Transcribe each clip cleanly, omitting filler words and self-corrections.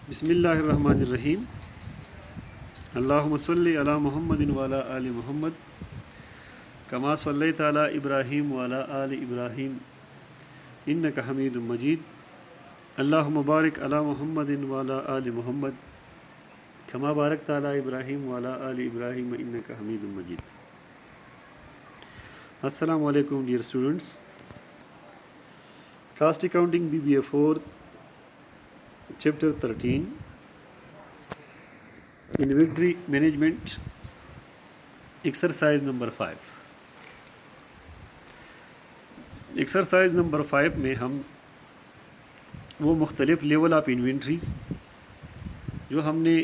بسم اللہ الرحمن الرحیم۔ اللہم صلی علی محمد وعلی آل محمد کما صلیت علی ابراہیم وعلی آل ابراہیم انک حمید مجید۔ اللہم بارک علی محمد وعلی آل محمد کما بارکت علی ابراہیم وعلی آل ابراہیم انک حمید مجید۔ السلام علیکم dear students. Cost accounting BBA 4 chapter 13 inventory management exercise number 5۔ Exercise number 5 میں ہم وہ مختلف لیول آف انوینٹریز جو ہم نے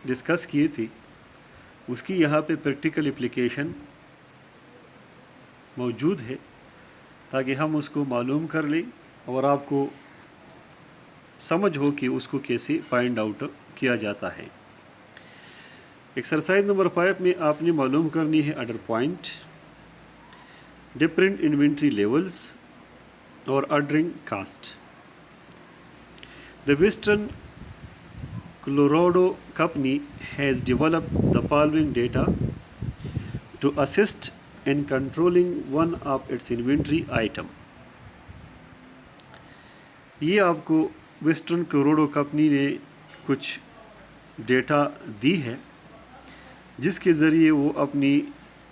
ڈسکس کیے تھے اس کی یہاں پہ پریکٹیکل اپلیکیشن موجود ہے تاکہ ہم اس کو معلوم کر لیں اور آپ کو سمجھ ہو کہ اس کو کیسے فائنڈ آؤٹ کیا جاتا ہے۔ ایکسرسائز نمبر 5 میں آپ نے معلوم کرنی ہے order point, different inventory levels اور ordering cost. The Western Colorado Company has developed the following data to assist in controlling one of its inventory item۔ یہ آپ کو ویسٹرن کلوراڈو کمپنی نے کچھ ڈیٹا دی ہے جس کے ذریعے وہ اپنی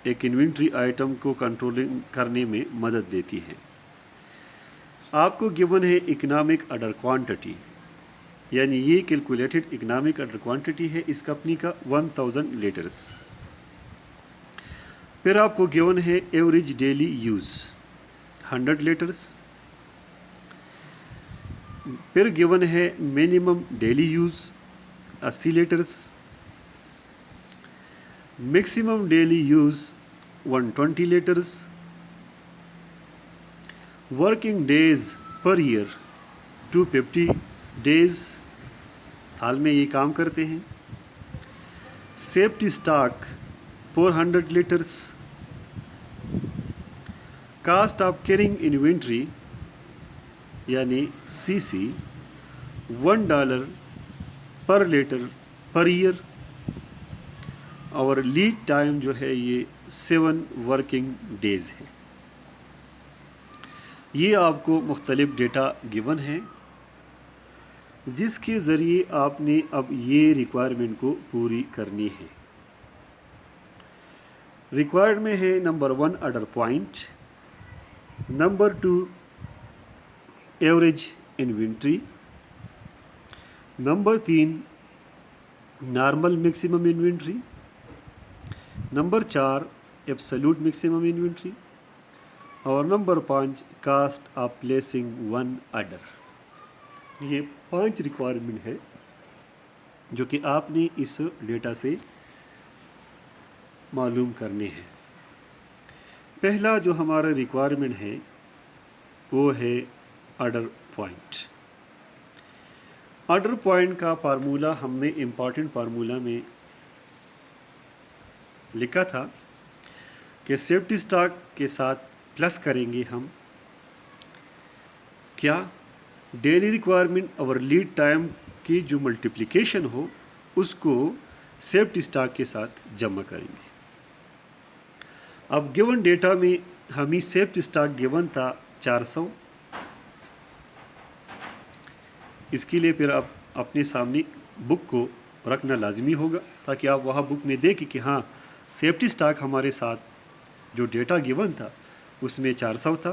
ایک انوینٹری آئٹم کو کنٹرولنگ کرنے میں مدد دیتی ہے۔ آپ کو گیون ہے اکنامک آرڈر کوانٹٹی، یعنی یہ کیلکولیٹڈ اکنامک آرڈر کوانٹٹی ہے اس کمپنی کا 1000 لیٹرز۔ پھر آپ کو گیون ہے ایوریج ڈیلی یوز 100 لیٹرز۔ پھر گیون ہے minimum daily use 80 litres, maximum daily use 120 litres, working days per year 250 days, سال میں یہ کام کرتے ہیں، safety stock 400 litres, cost of carrying inventory یعنی CC $1 per litre per year, اور لیڈ ٹائم جو ہے یہ 7 ورکنگ ڈیز ہے۔ یہ آپ کو مختلف ڈیٹا گیون ہے جس کے ذریعے آپ نے اب یہ ریکوائرمنٹ کو پوری کرنی ہے۔ ریکوائرڈ میں ہے number 1 order point, number 2 average inventory, number 3 normal maximum inventory, number 4 absolute maximum inventory, اور number 5 cost of placing 1 order. یہ 5 ریکوائرمنٹ ہے جو کہ آپ نے اس ڈیٹا سے معلوم کرنے ہیں۔ پہلا جو ہمارا ریکوائرمنٹ ہے وہ ہے آرڈر پوائنٹ۔ آرڈر پوائنٹ کا فارمولہ ہم نے امپورٹنٹ فارمولہ میں لکھا تھا کہ سیفٹی اسٹاک کے ساتھ پلس کریں گے ہم کیا ڈیلی ریکوائرمنٹ اور لیڈ ٹائم کی جو ملٹیپلیکیشن ہو اس کو سیفٹی اسٹاک کے ساتھ جمع کریں گے۔ اب گیون ڈیٹا میں ہمیں سیفٹی اسٹاک گیون تھا 400۔ اس کے لیے پھر آپ اپنے سامنے بک کو رکھنا لازمی ہوگا تاکہ آپ وہاں بک میں دیکھیں کہ ہاں سیفٹی اسٹاک ہمارے ساتھ جو ڈیٹا گیون تھا اس میں 400 تھا۔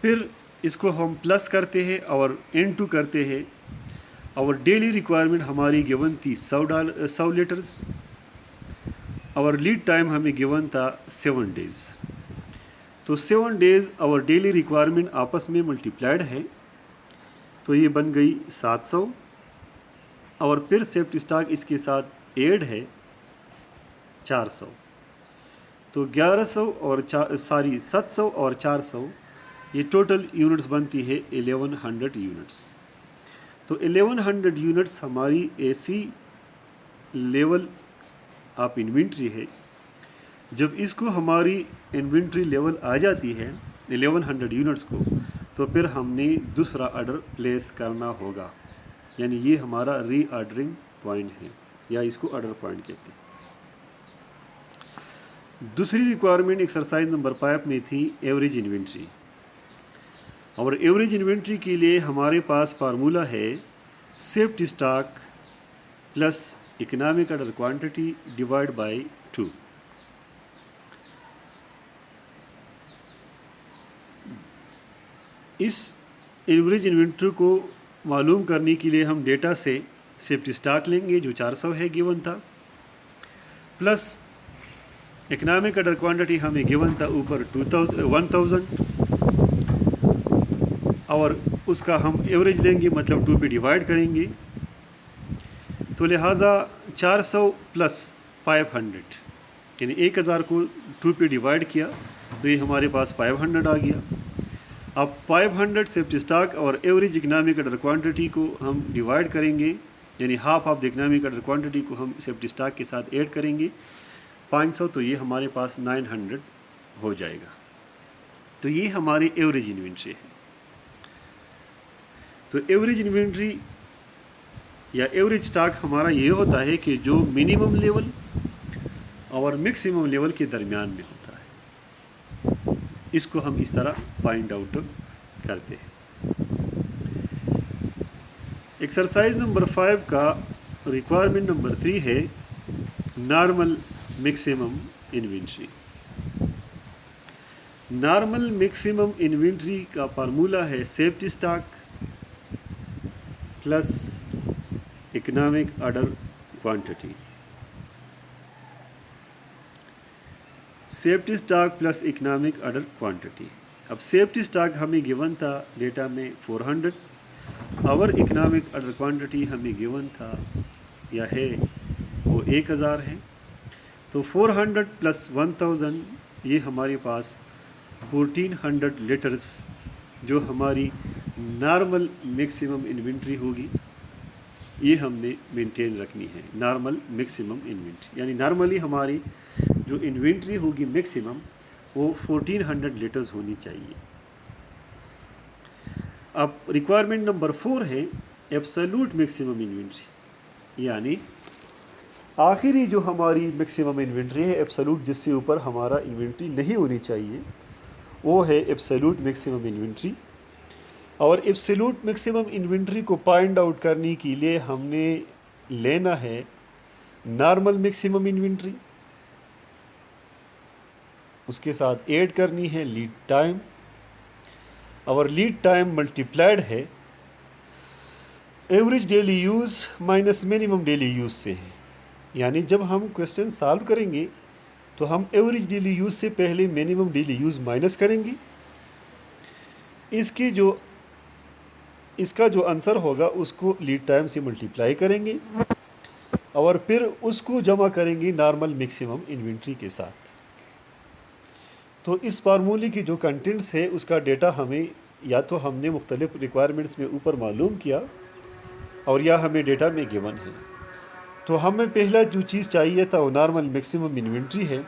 پھر اس کو ہم پلس کرتے ہیں اور N2 کرتے ہیں، اور ڈیلی ریکوائرمنٹ ہماری گیون تھی 100 لیٹرز، اور لیڈ ٹائم ہمیں گیون تھا 7 ڈیز۔ تو 7 ڈیز اور ڈیلی ریکوائرمنٹ آپس میں ملٹیپلائڈ ہے تو یہ بن گئی 700، اور پھر سیفٹی اسٹاک اس کے ساتھ ایڈ ہے 400، تو 700 اور 400 یہ ٹوٹل یونٹس بنتی ہے 1100 یونٹس۔ تو 1100 یونٹس ہماری ایسی لیول آف انوینٹری ہے جب اس کو ہماری انوینٹری لیول آ جاتی ہے 1100 یونٹس کو، تو پھر ہم نے دوسرا آرڈر پلیس کرنا ہوگا، یعنی یہ ہمارا ری آرڈرنگ پوائنٹ ہے یا اس کو آرڈر پوائنٹ کہتے ہیں۔ دوسری ریکوائرمنٹ ایکسرسائز نمبر 5 میں تھی ایوریج انوینٹری، اور ایوریج انوینٹری کے لیے ہمارے پاس فارمولہ ہے safety stock plus economic order quantity divide by 2۔ اس ایوریج انوینٹری کو معلوم کرنے کے لیے ہم ڈیٹا سے سیفٹی اسٹاک لیں گے جو 400 ہے گیون تھا، پلس اکنامک آرڈر کوانٹٹی ہمیں گیون تھا اوپر 1000، اور اس کا ہم ایوریج لیں گے، مطلب 2 پہ ڈیوائڈ کریں گے، تو لہٰذا 400 پلس 500 یعنی 1000 کو 2 پہ ڈیوائڈ کیا تو یہ ہمارے پاس 500 آ گیا۔ اب 500 سیفٹی اسٹاک اور ایوریج اکنامک آرڈر کوانٹٹی کو ہم ڈیوائڈ کریں گے، یعنی half of the economic order quantity کو ہم سیفٹی اسٹاک کے ساتھ ایڈ کریں گے 500، تو یہ ہمارے پاس 900 ہو جائے گا۔ تو یہ ہماری ایوریج انوینٹری ہے۔ تو ایوریج انوینٹری یا ایوریج اسٹاک ہمارا یہ ہوتا ہے کہ جو منیمم لیول اور میکسیمم لیول کے درمیان میں ہوتا ہے، اس کو ہم اس طرح فائنڈ آؤٹ کرتے ہیں۔ ایکسرسائز نمبر 5 کا ریکوائرمنٹ نمبر 3 ہے normal maximum inventory. Normal maximum inventory کا فارمولہ ہے safety stock plus economic order quantity. Safety stock plus economic order quantity. اب سیفٹی اسٹاک ہمیں گیون تھا ڈیٹا میں 400، اور اکنامک آرڈر کوانٹٹی ہمیں گیون تھا یا ہے وہ 1000 ہے، تو 400 پلس 1000 یہ ہمارے پاس 1400 لیٹرز جو ہماری نارمل میکسیمم انوینٹری ہوگی، یہ ہم نے مینٹین رکھنی ہے۔ نارمل میکسیمم انوینٹری یعنی نارملی ہماری جو انوینٹری ہوگی میکسیمم وہ 1400 لیٹرز ہونی چاہیے۔ اب ریکوائرمنٹ نمبر 4 ہے ایبسولوٹ میکسیمم انوینٹری، یعنی آخری جو ہماری میکسیمم انوینٹری ہے ایبسولوٹ، جس سے اوپر ہمارا انوینٹری نہیں ہونی چاہیے، وہ ہے ایبسولوٹ میکسیمم انوینٹری۔ اور ایبسولوٹ میکسیمم انوینٹری کو فائنڈ آؤٹ کرنے کے لیے ہم نے لینا ہے نارمل میکسیمم انوینٹری، اس کے ساتھ ایڈ کرنی ہے لیڈ ٹائم، اور لیڈ ٹائم ملٹیپلائڈ ہے average daily use minus minimum daily use سے ہے۔ یعنی جب ہم کوشچن سالو کریں گے تو ہم ایوریج ڈیلی یوز سے پہلے منیمم ڈیلی یوز مائنس کریں گے، اس کا جو آنسر ہوگا اس کو لیڈ ٹائم سے ملٹیپلائی کریں گے، اور پھر اس کو جمع کریں گے نارمل میکسیمم انوینٹری کے ساتھ۔ تو اس فارمولے کی جو کنٹینٹس ہے اس کا ڈیٹا ہمیں یا تو ہم نے مختلف ریکوائرمنٹس میں اوپر معلوم کیا، اور یا ہمیں ڈیٹا میں گیون ہے۔ تو ہمیں پہلا جو چیز چاہیے تھا وہ نارمل میکسیمم انوینٹری ہے،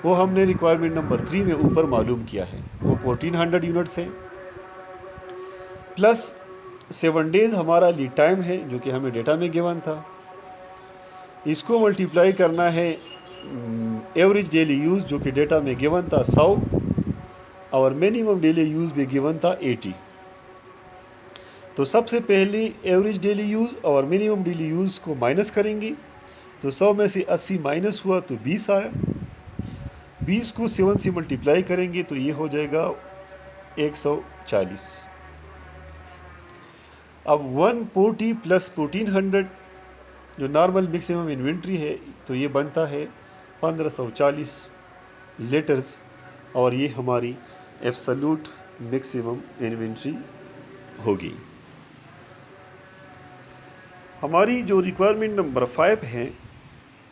وہ ہم نے ریکوائرمنٹ نمبر 3 میں اوپر معلوم کیا ہے، وہ 1400 یونٹس ہے، پلس 7 ڈیز ہمارا لیڈ ٹائم ہے جو کہ ہمیں ڈیٹا میں گیون تھا، اس کو ملٹیپلائی کرنا ہے ایوریج ڈیلی یوز جو کہ ڈیٹا میں گیون تھا 100، اور منیمم ڈیلی یوز بھی گیون تھا 80۔ تو سب سے پہلے ایوریج ڈیلی یوز اور منیمم ڈیلی یوز کو مائنس کریں گے، تو 100 میں سے 80 مائنس ہوا تو 20 آیا، 20 کو 7 سے ملٹیپلائی کریں گے تو یہ ہو جائے گا 140۔ اب 140 پلس 1400 جو نارمل میکسیمم انوینٹری ہے تو یہ بنتا ہے 1540 لیٹرز، اور یہ ہماری ایبسولوٹ میکسیمم انوینٹری ہوگی۔ ہماری جو ریکوائرمنٹ نمبر 5 ہے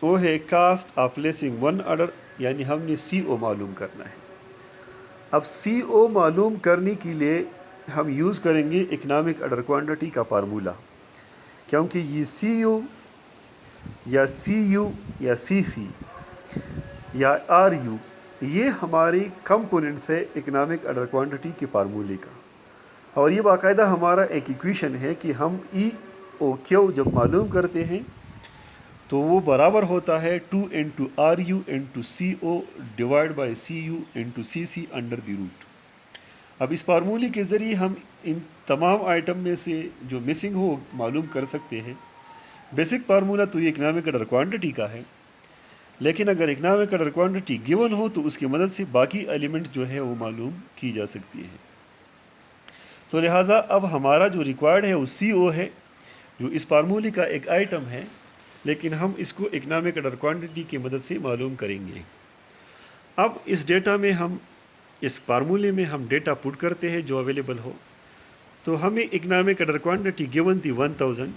وہ ہے cost of placing one order, یعنی ہم نے سی او معلوم کرنا ہے۔ اب سی او معلوم کرنے کے لیے ہم یوز کریں گے اکنامک آرڈر کوانٹٹی کا فارمولہ، کیونکہ یہ سی او یا سی یو یا سی سی یا آر یو یہ ہماری کمپوننٹس ہے اکنامک آرڈر کوانٹٹی کے فارمولے کا۔ اور یہ باقاعدہ ہمارا ایک ایکویشن ہے کہ ہم ای او کیو جب معلوم کرتے ہیں تو وہ برابر ہوتا ہے 2 into R U into C O divide by C U into C C under the root. اب اس فارمولے کے ذریعے ہم ان تمام آئٹم میں سے جو مسنگ ہو معلوم کر سکتے ہیں۔ بیسک فارمولہ تو یہ اکنامک آرڈر کوانٹٹی کا ہے، لیکن اگر اکنامک آرڈر کوانٹٹی گیون ہو تو اس کی مدد سے باقی ایلیمنٹ جو ہے وہ معلوم کی جا سکتی ہے۔ تو لہٰذا اب ہمارا جو ریکوائرڈ ہے وہ سی او ہے، جو اس فارمولے کا ایک آئٹم ہے، لیکن ہم اس کو اکنامک آرڈر کوانٹٹی کی مدد سے معلوم کریں گے۔ اب اس ڈیٹا میں ہم اس فارمولے میں ہم ڈیٹا پٹ کرتے ہیں جو اویلیبل ہو، تو ہمیں اکنامک آرڈر کوانٹٹی گیون تھی 1000،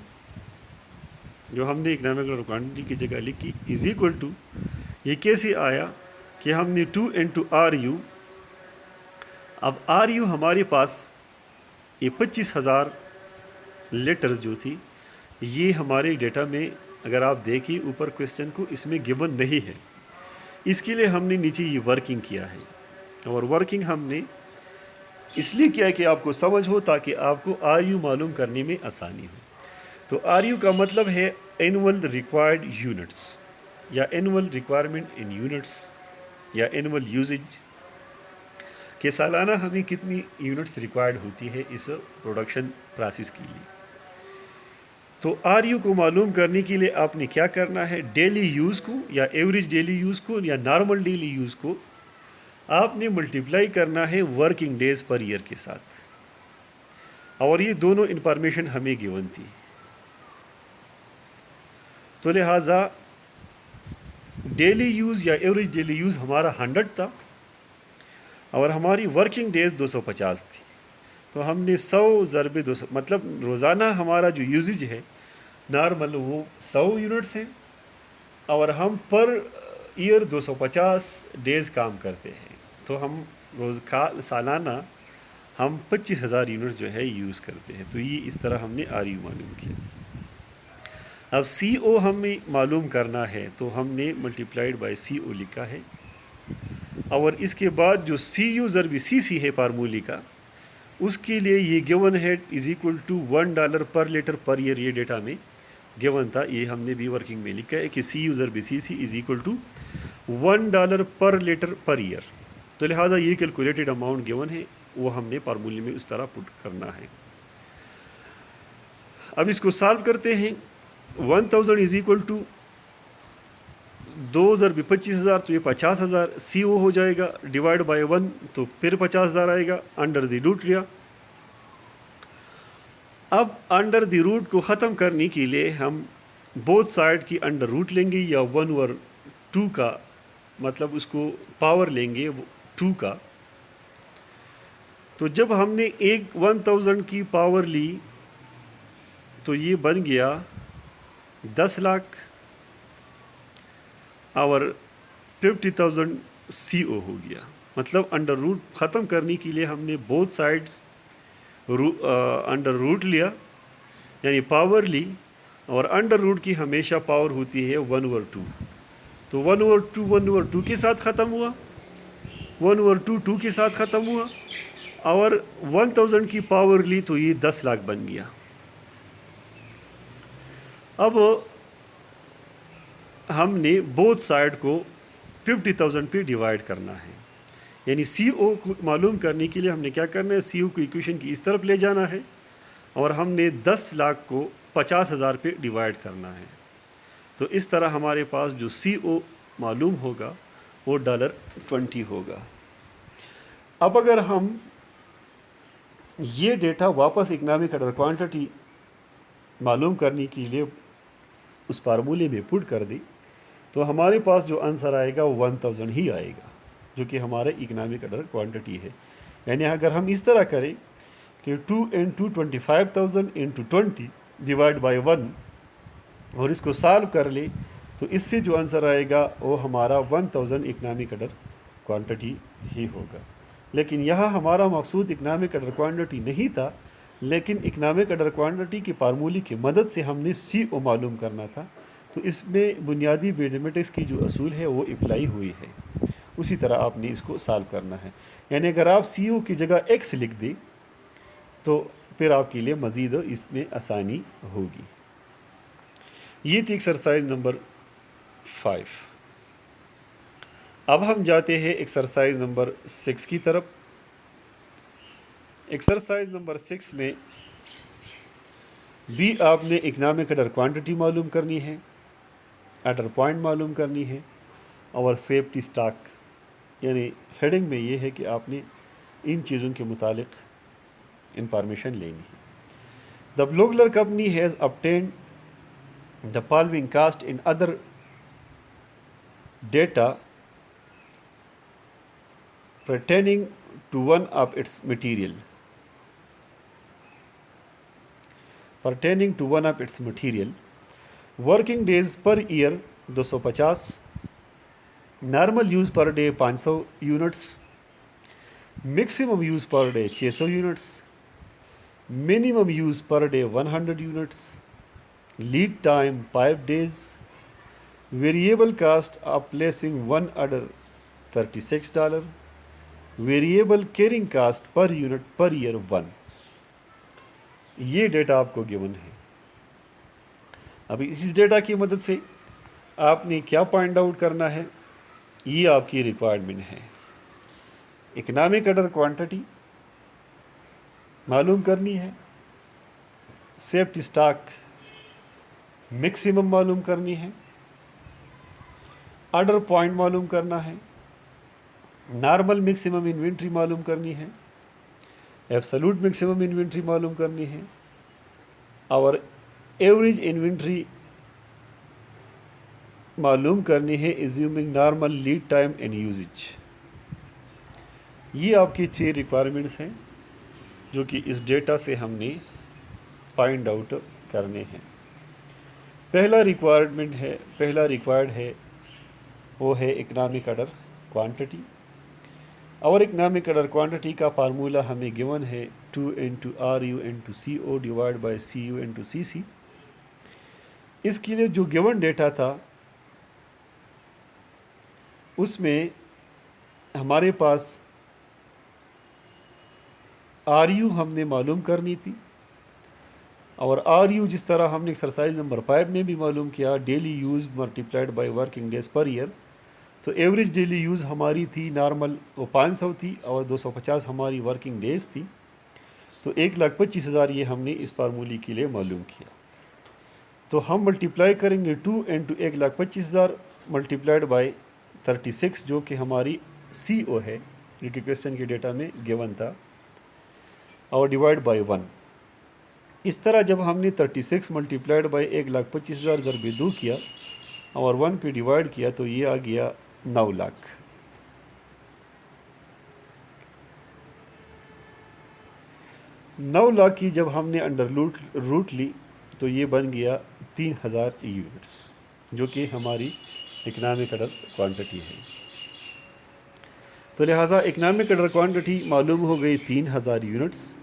جو ہم نے اکنامک آرڈر کوانٹٹی کی جگہ لکھی، از اکول ٹو، یہ کیسے آیا کہ ہم نے 2 انٹو آر یو، اب آر یو ہمارے پاس یہ 25,000 لیٹرز جو تھی، یہ ہمارے ڈیٹا میں اگر آپ دیکھیں اوپر کویسچن کو، اس میں گیون نہیں ہے۔ اس کے لیے ہم نے نیچے یہ ورکنگ کیا ہے، اور ورکنگ ہم نے اس لیے کیا ہے کہ آپ کو سمجھ ہو، تاکہ آپ کو آر یو معلوم کرنے میں آسانی ہو۔ تو آر یو کا مطلب ہے اینول ریکوائرڈ یونٹس، یا اینول ریکوائرمنٹ ان یونٹس، یا اینول یوزج، کہ سالانہ ہمیں کتنی یونٹس ریکوائرڈ ہوتی ہے اس پروڈکشن پروسیس کے لیے۔ تو آر یو کو معلوم کرنے کے لیے آپ نے کیا کرنا ہے، ڈیلی یوز کو یا ایوریج ڈیلی یوز کو یا نارمل ڈیلی یوز کو آپ نے ملٹیپلائی کرنا ہے ورکنگ ڈیز پر ایئر کے ساتھ، اور یہ دونوں انفارمیشن ہمیں گیون تھی۔ تو لہٰذا ڈیلی یوز یا ایوریج ڈیلی یوز ہمارا 100 تھا، اور ہماری ورکنگ ڈیز 250 تھی۔ تو ہم نے 100 ضرب 200، مطلب روزانہ ہمارا جو یوزج ہے نارمل وہ 100 یونٹس ہیں، اور ہم پر ایئر 250 ڈیز کام کرتے ہیں، تو ہم سالانہ ہم 25,000 یونٹ جو ہے یوز کرتے ہیں۔ تو یہ اس طرح ہم نے آر یو معلوم کیا۔ اب سی او ہمیں معلوم کرنا ہے، تو ہم نے ملٹیپلائڈ بائی سی او لکھا ہے، اور اس کے بعد جو سی یو ضرب سی سی ہے فارمولے کا، اس کے لیے یہ گیون ہے is equal to $1 per litre per year, یہ ڈیٹا میں گیون تھا، یہ ہم نے بھی ورکنگ میں لکھا ہے کہ سی یو ضرب C C is equal to $1 per litre per year. تو لہٰذا یہ کیلکولیٹڈ اماؤنٹ گیون ہے، وہ ہم نے فارمولے میں اس طرح پٹ کرنا ہے۔ اب اس کو سالو کرتے ہیں، 1000 از اکول ٹو 2 ضرب 25,000، تو یہ 50,000 سی او ہو جائے گا، ڈیوائڈ بائی 1 تو پھر 50,000 آئے گا، انڈر دی روٹ لیا۔ اب انڈر دی روٹ کو ختم کرنے کے لیے ہم بوتھ سائڈ کی انڈر روٹ لیں گے، یا 1/2 کا، مطلب اس کو پاور لیں گے 2 کا۔ تو جب ہم نے 1000 کی پاور لی تو یہ بن گیا 10 لاکھ، اور 50,000 سی او ہو گیا۔ مطلب انڈر روٹ ختم کرنے کے لیے ہم نے بوتھ سائڈس انڈر روٹ لیا، یعنی پاور لی، اور انڈر روٹ کی ہمیشہ پاور ہوتی ہے 1/2۔ تو 1/2 کے ساتھ ختم ہوا، 1/2 2 کے ساتھ ختم ہوا، اور 1000 کی پاور لی تو یہ 10 لاکھ بن گیا۔ اب ہم نے بوتھ سائڈ کو 50,000 پہ ڈیوائڈ کرنا ہے، یعنی سی او کو معلوم کرنے کے لیے ہم نے کیا کرنا ہے، سی او کو ایکویشن کی اس طرف لے جانا ہے، اور ہم نے 10 لاکھ کو 50,000 پہ ڈیوائڈ کرنا ہے۔ تو اس طرح ہمارے پاس جو سی او معلوم ہوگا وہ $20 ہوگا۔ اب اگر ہم یہ ڈیٹا واپس اکنامک آرڈر کوانٹٹی معلوم کرنے کے لیے اس فارمولے میں پٹ کر دیں، تو ہمارے پاس جو آنسر آئے گا وہ 1000 ہی آئے گا، جو کہ ہمارا اکنامک آرڈر کوانٹٹی ہے۔ یعنی اگر ہم اس طرح کریں کہ 2 انٹو 25,000 انٹو 20 ڈیوائڈ بائی 1، اور اس کو سالو کر لیں، تو اس سے جو آنسر آئے گا وہ ہمارا 1000 اکنامک آرڈر کوانٹٹی ہی ہوگا۔ لیکن یہاں ہمارا مقصود اکنامک آرڈر کوانٹٹی نہیں تھا، لیکن اکنامک آرڈر کوانٹٹی کے فارمولے کی مدد سے ہم نے سی او معلوم کرنا تھا، تو اس میں بنیادی میتھمیٹکس کی جو اصول ہے وہ اپلائی ہوئی ہے، اسی طرح آپ نے اس کو سالو کرنا ہے۔ یعنی اگر آپ سی او کی جگہ ایکس لکھ دیں تو پھر آپ کے لیے مزید اس میں آسانی ہوگی۔ یہ تھی ایکسرسائز نمبر 5۔ اب ہم جاتے ہیں ایکسرسائز نمبر 6 کی طرف۔ ایکسرسائز نمبر 6 میں بھی آپ نے اکنامک آرڈر کوانٹٹی معلوم کرنی ہے، آرڈر پوائنٹ معلوم کرنی ہے، اور سیفٹی سٹاک، یعنی ہیڈنگ میں یہ ہے کہ آپ نے ان چیزوں کے متعلق انفارمیشن لینی ہے۔ The blue color company has obtained the following cost in other data pertaining to one of its material. Working days per year 250, normal use per day 500 units, maximum use per day 600 units, minimum use per day 100 units, lead time 5 days, variable cost of placing one order $36, variable carrying cost per unit per year 1۔ یہ data آپ کو given ہے۔ ابھی اس data کی مدد سے آپ نے کیا پوائنٹ آؤٹ کرنا ہے، یہ آپ کی ریکوائرمنٹ ہے۔ اکنامک آرڈر کوانٹٹی معلوم کرنی ہے، سیفٹی سٹاک میکسیمم معلوم کرنی ہے، آرڈر پوائنٹ معلوم کرنا ہے، نارمل میکسیمم انوینٹری معلوم کرنی ہے، ایبسولوٹ میکسیمم انوینٹری معلوم کرنی ہے، اور ایوریج انوینٹری معلوم کرنی ہے assuming normal lead time and usage. یہ آپ کی 6 ریکوائرمنٹس ہیں جو کہ اس ڈیٹا سے ہم نے فائنڈ آؤٹ کرنے ہیں۔ پہلا ریکوائرڈ ہے وہ ہے اکنامک آرڈر کوانٹٹی، اور اکنامک آرڈر کوانٹٹی کا فارمولا ہمیں گیون ہے 2 into RU into CO divide by CU into CC۔ اس کے لیے جو گیون ڈیٹا تھا اس میں ہمارے پاس RU ہم نے معلوم کرنی تھی، اور RU جس طرح ہم نے ایکسرسائز نمبر 5 میں بھی معلوم کیا، daily use multiplied by working days per year. تو ایوریج ڈیلی یوز ہماری تھی نارمل وہ 500 تھی، اور 250 ہماری ورکنگ ڈیز تھی، تو 1,25,000 یہ ہم نے اس فارمولی کے لیے معلوم کیا۔ تو ہم ملٹیپلائی کریں گے 2 into 1,25,000 ملٹیپلائڈ بائی 36 جو کہ ہماری CO ہے، جو کہ کویسچن کے ڈیٹا میں گیون تھا، اور ڈیوائڈ بائی 1۔ اس طرح جب ہم نے 36 ملٹیپلائڈ بائی 1,25,000 ضرب 2 کیا اور 1 پہ ڈیوائڈ کیا تو یہ آ گیا 9 لاکھ۔ 9 لاکھ کی جب ہم نے انڈر روٹ لی تو یہ بن گیا 3,000 یونٹس، جو کہ ہماری اکنامک آرڈر کوانٹٹی ہے۔ تو لہٰذا اکنامک آرڈر کوانٹٹی معلوم ہو گئی 3,000 یونٹس۔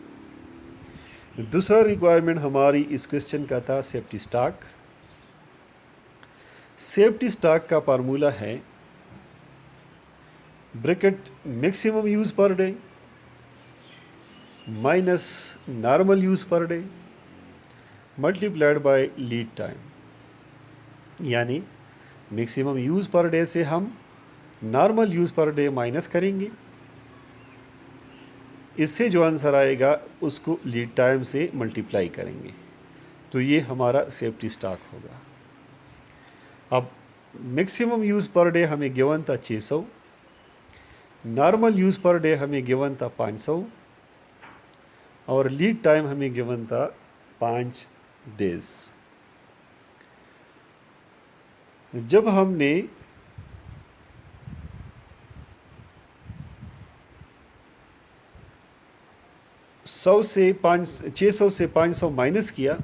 دوسرا ریکوائرمنٹ ہماری اس کویسچن کا تھا سیفٹی سٹاک۔ سیفٹی سٹاک کا فارمولا ہے bracket maximum use per day minus normal use per day multiplied by lead time, یعنی میکسیمم یوز پر ڈے سے ہم normal use per day minus کریں گے، اس سے جو آنسر آئے گا اس کو لیڈ ٹائم سے ملٹیپلائی کریں گے، تو یہ ہمارا سیفٹی سٹاک ہوگا۔ اب میکسیمم یوز پر ڈے ہمیں گیون تھا 600، نارمل یوز پر ڈے ہمیں گیون تھا 500، اور لیڈ ٹائم ہمیں گیون تھا 5 ڈیز۔ جب ہم نے سو سے 600 سے 500 مائنس کیا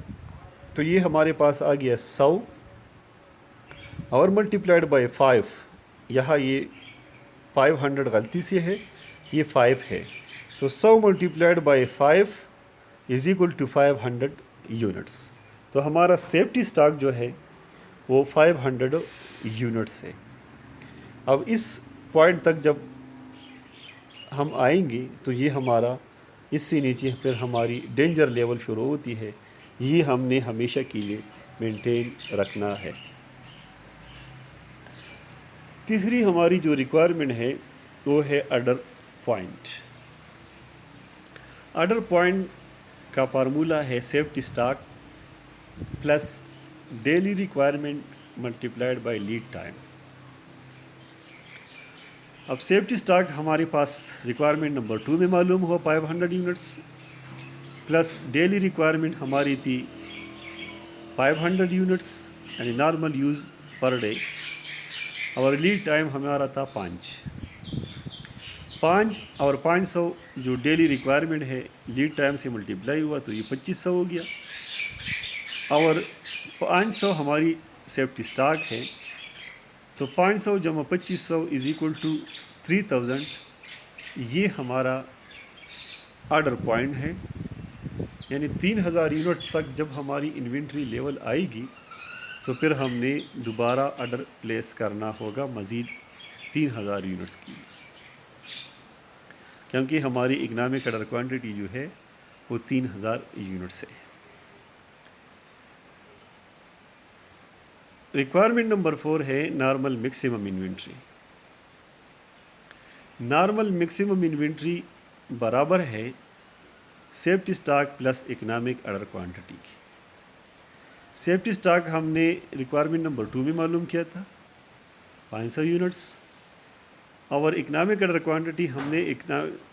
تو یہ ہمارے پاس آ گیا 100 اور ملٹیپلائڈ بائی 5۔ یہاں یہ 500 غلطی سے ہے، یہ 5 ہے، تو 100 multiplied by 5 is equal to 500 units. تو ہمارا سیفٹی سٹاک جو ہے وہ 500 یونٹس ہے۔ اب اس پوائنٹ تک جب ہم آئیں گے تو یہ ہمارا اس سے نیچے پھر ہماری ڈینجر لیول شروع ہوتی ہے. یہ ہم نے ہمیشہ کے لیے مینٹین رکھنا ہے. تیسری ہماری جو ریکوائرمنٹ ہے وہ ہے آرڈر پوائنٹ. آرڈر پوائنٹ کا فارمولا ہے safety stock plus daily requirement multiplied by lead time. اب سیفٹی اسٹاک ہمارے پاس ریکوائرمنٹ نمبر 2 میں معلوم ہوا 500 یونٹس پلس ڈیلی ریکوائرمنٹ ہماری تھی 500 یونٹس یعنی نارمل یوز پر ڈے. اور لیڈ ٹائم ہمارا تھا 5 اور 500 جو ڈیلی ریکوائرمنٹ ہے لیڈ ٹائم سے ملٹیپلائی ہوا تو یہ 2500 ہو گیا. اور 500 ہماری سیفٹی اسٹاک ہے تو 500 جمع 2500 از اکول ٹو 3000. یہ ہمارا آرڈر پوائنٹ ہے. یعنی 3000 یونٹ تک جب ہماری انوینٹری لیول آئے گی تو پھر ہم نے دوبارہ آرڈر پلیس کرنا ہوگا مزید 3000 یونٹس کی, کیونکہ ہماری اکنامک آرڈر کوانٹٹی جو ہے وہ 3000 یونٹس ہے. ریکوائرمنٹ نمبر 4 ہے normal maximum inventory. Normal maximum inventory برابر ہے safety stock plus economic order quantity کی. سیفٹی اسٹاک ہم نے ریکوائرمنٹ نمبر 2 میں معلوم کیا تھا 500 یونٹس, اور اکنامک آرڈر کوانٹٹی ہم نے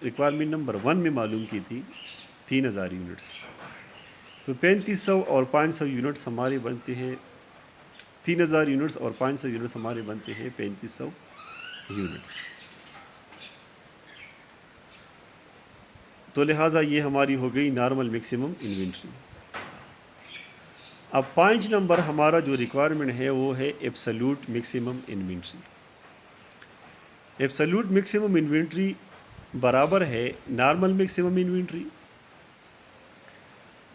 ریکوائرمنٹ نمبر 1 میں معلوم کی تھی 3000 یونٹس. تو 3500 اور 500 یونٹس ہمارے بنتے ہیں 3000 یونٹس اور 500 یونٹس ہمارے بنتے ہیں 3500 یونٹس. تو لہٰذا یہ ہماری ہو گئی نارمل میکسیمم انوینٹری. اب 5 نمبر ہمارا جو ریکوائرمنٹ ہے وہ ہے absolute maximum inventory. Absolute maximum inventory برابر ہے normal maximum inventory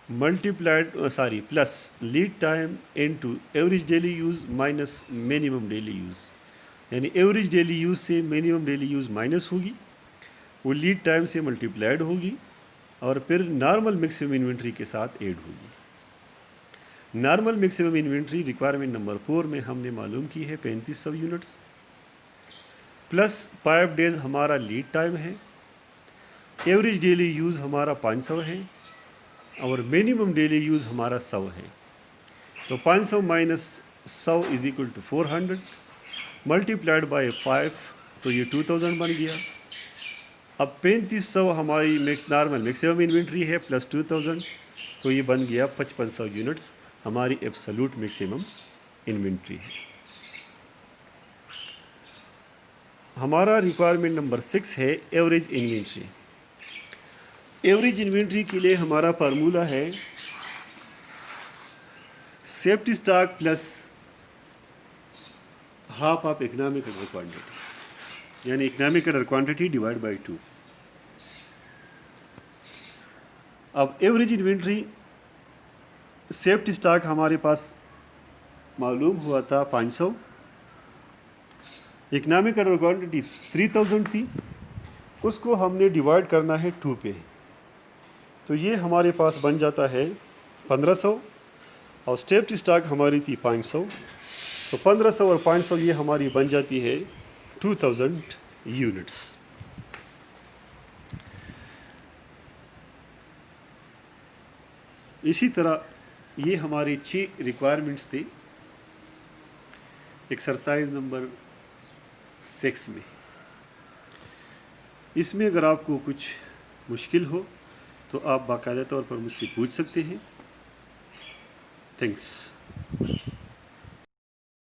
plus lead time into average daily use minus minimum daily use. یعنی ایوریج ڈیلی یوز سے مینیمم ڈیلی یوز مائنس ہوگی, وہ لیڈ ٹائم سے ملٹیپلائڈ ہوگی اور پھر نارمل میکسیمم انوینٹری کے ساتھ ایڈ ہوگی. Normal maximum inventory requirement number 4 میں ہم نے معلوم کی ہے 3500 یونٹس پلس 5 ڈیز ہمارا لیڈ ٹائم ہے. ایوریج ڈیلی یوز ہمارا 500 ہے اور منیمم ڈیلی یوز ہمارا 100 ہے. تو 500 minus 100 is equal to 400 multiplied by 5 تو یہ 2000 بن گیا. اب 3500 ہماری نارمل میکسیمم انوینٹری ہے پلس 2000 تو یہ بن گیا 5500 یونٹس ہماری ایبسلیوٹ میکسیمم انوینٹری ہے. ہمارا ریکوائرمنٹ نمبر 6 ہے ایوریج انوینٹری. ایوریج انوینٹری کے لیے ہمارا فارمولا ہے safety stock plus half of economic order quantity, یعنی economic order quantity divide by 2. اب ایوریج انوینٹری سیفٹی اسٹاک ہمارے پاس معلوم ہوا تھا 500, اکنامک آرڈر کوانٹٹی 3000 تھی, اس کو ہم نے ڈیوائڈ کرنا ہے 2 پہ. تو یہ ہمارے پاس بن جاتا ہے 1500 اور سیفٹی اسٹاک ہماری تھی 500. تو 1500 اور 500 یہ ہماری بن جاتی ہے 2000 یونٹس. اسی طرح یہ ہمارے 6 ریکوائرمنٹس تھے ایکسرسائز نمبر 6 میں. اس میں اگر آپ کو کچھ مشکل ہو تو آپ باقاعدہ طور پر مجھ سے پوچھ سکتے ہیں. تھینکس.